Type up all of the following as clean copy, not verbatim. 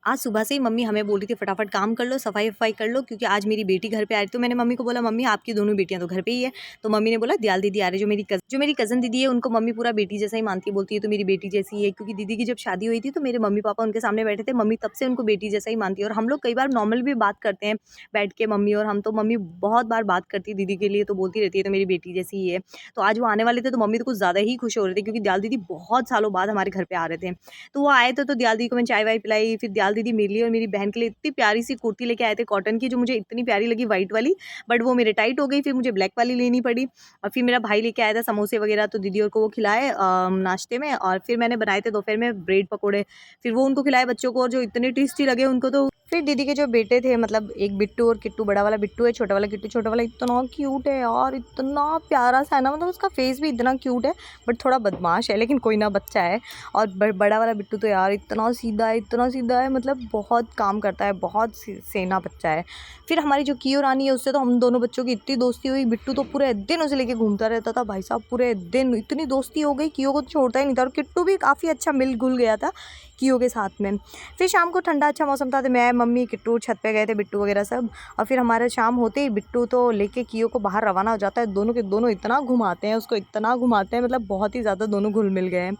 आज सुबह से ही मम्मी हमें बोल रही थी फटाफट काम कर लो, सफाई वफाई कर लो, क्योंकि आज मेरी बेटी घर पे आ रही। तो मैंने मम्मी को बोला मम्मी आपकी दोनों बेटियां तो घर पे ही है। तो मम्मी ने बोला दयाल दीदी आ रही, जो मेरी कज़न दीदी है उनको मम्मी पूरा बेटी जैसा ही मानती है, बोलती है तो मेरी बेटी जैसी है। क्योंकि दीदी की जब शादी हुई थी तो मेरे मम्मी पापा उनके सामने बैठे थे, मम्मी तब से उनको बेटी जैसा ही मानती है। और हम लोग कई बार नॉर्मल भी बात करते हैं बैठ के मम्मी और हम, तो मम्मी बहुत बार बात करती है दीदी के लिए, तो बोलती रहती है तो मेरी बेटी जैसी ही है। तो आज वो आने वाले थे तो मम्मी तो कुछ ज़्यादा ही खुश हो रहे थे, क्योंकि दयाल दीदी बहुत सालों बाद हमारे घर पे आ रहे थे। तो वो आए थे तो दयाल दीदी को मैं चाय वाय पिलाई। फिर दयाल दीदी मेरे लिए और मेरी बहन के लिए इतनी प्यारी सी कुर्ती लेके आए थे कॉटन की, जो मुझे इतनी प्यारी लगी वाइट वाली, बट वो मेरे टाइट हो गई, फिर मुझे ब्लैक वाली लेनी पड़ी। और फिर मेरा भाई लेके आया था समोसे वगैरह, तो दीदी और को वो खिलाए नाश्ते में। और फिर मैंने बनाए थे दोपहर में ब्रेड पकौड़े, फिर वो उनको खिलाए बच्चों को, और जो इतने टेस्टी लगे उनको। तो फिर दीदी के जो बेटे थे, मतलब एक बिट्टू और किट्टू, बड़ा वाला बिट्टू है, छोटा वाला किट्टू, छोटा वाला इतना क्यूट है यार, इतना प्यारा सा है ना, मतलब उसका फेस भी इतना क्यूट है, बट थोड़ा बदमाश है, लेकिन कोई ना, बच्चा है। और बड़ा वाला बिट्टू तो यार इतना सीधा है, इतना सीधा है, मतलब बहुत काम करता है, बहुत सेना बच्चा है। फिर हमारी जो कियो रानी है उससे तो हम दोनों बच्चों की इतनी दोस्ती हुई, बिट्टू तो पूरे दिन उसे लेके घूमता रहता था भाई साहब, पूरे दिन इतनी दोस्ती हो गई, कियो को तो छोड़ता ही नहीं था। और किट्टू भी काफ़ी अच्छा मिल घुल गया था कियो के साथ में। फिर शाम को ठंडा अच्छा मौसम था, तो मैं मम्मी किट्टू छत पे गए थे, बिट्टू वगैरह सब। और फिर हमारा शाम होते ही बिट्टू तो लेके कियो को बाहर रवाना हो जाता है, दोनों के दोनों इतना घुमाते हैं उसको, इतना घुमाते हैं, मतलब बहुत ही ज़्यादा दोनों घुल मिल गए हैं।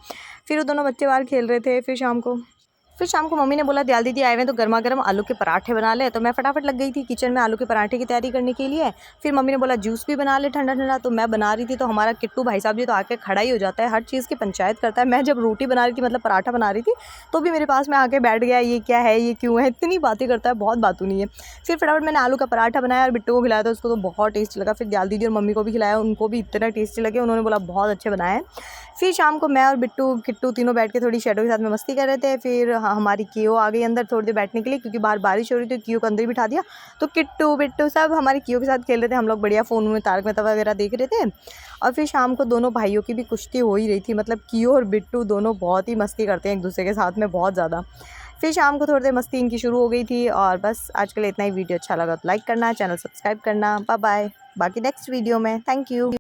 फिर वो दोनों बच्चे बाहर खेल रहे थे। फिर शाम को मम्मी ने बोला दयाल दीदी आए हुए हैं तो गर्मा गर्म आलू के पराठे बना ले। तो मैं फटाफट लग गई थी किचन में आलू के पराठे की तैयारी करने के लिए। फिर मम्मी ने बोला जूस भी बना ले ठंडा ठंडा, तो मैं बना रही थी। तो हमारा किट्टू भाई साहब जी तो आके खड़ा ही हो जाता है, हर चीज़ की पंचायत करता है। मैं जब रोटी बना रही थी, मतलब पराठा बना रही थी, तो भी मेरे पास में आके बैठ गया, ये क्या है, ये क्यों है, इतनी बातें करता है, बहुत बातूं नहीं है। फिर फटाफट मैंने आलू का पराठा बनाया और बिट्टू को खिलाया, था उसको तो बहुत टेस्टी लगा। फिर दयाल दीदी और मम्मी को भी खिलाया, उनको भी इतना टेस्टी लगे, उन्होंने बोला बहुत अच्छे बनाए हैं। फिर शाम को मैं और बिट्टू किट्टू तीनों बैठ के थोड़ी शैडो के साथ में मस्ती कर रहे थे। फिर हमारी कियो आ गई अंदर थोड़ी देर बैठने के लिए, क्योंकि बाहर बारिश हो रही थी, कियो को अंदर ही बिठा दिया। तो किट्टू बिट्टू सब हमारी कियो के साथ खेल रहे थे, हम लोग बढ़िया फ़ोन में तारक मेहता वगैरह देख रहे थे। और फिर शाम को दोनों भाइयों की भी कुश्ती हो ही रही थी, मतलब कियो और बिट्टू दोनों बहुत ही मस्ती करते हैं एक दूसरे के साथ में, बहुत ज़्यादा। फिर शाम को थोड़ी देर मस्ती इनकी शुरू हो गई थी। और बस आज के लिए इतना ही। वीडियो अच्छा लगा तो लाइक करना, चैनल सब्सक्राइब करना। बाय बाय, बाकी नेक्स्ट वीडियो में। Thank you.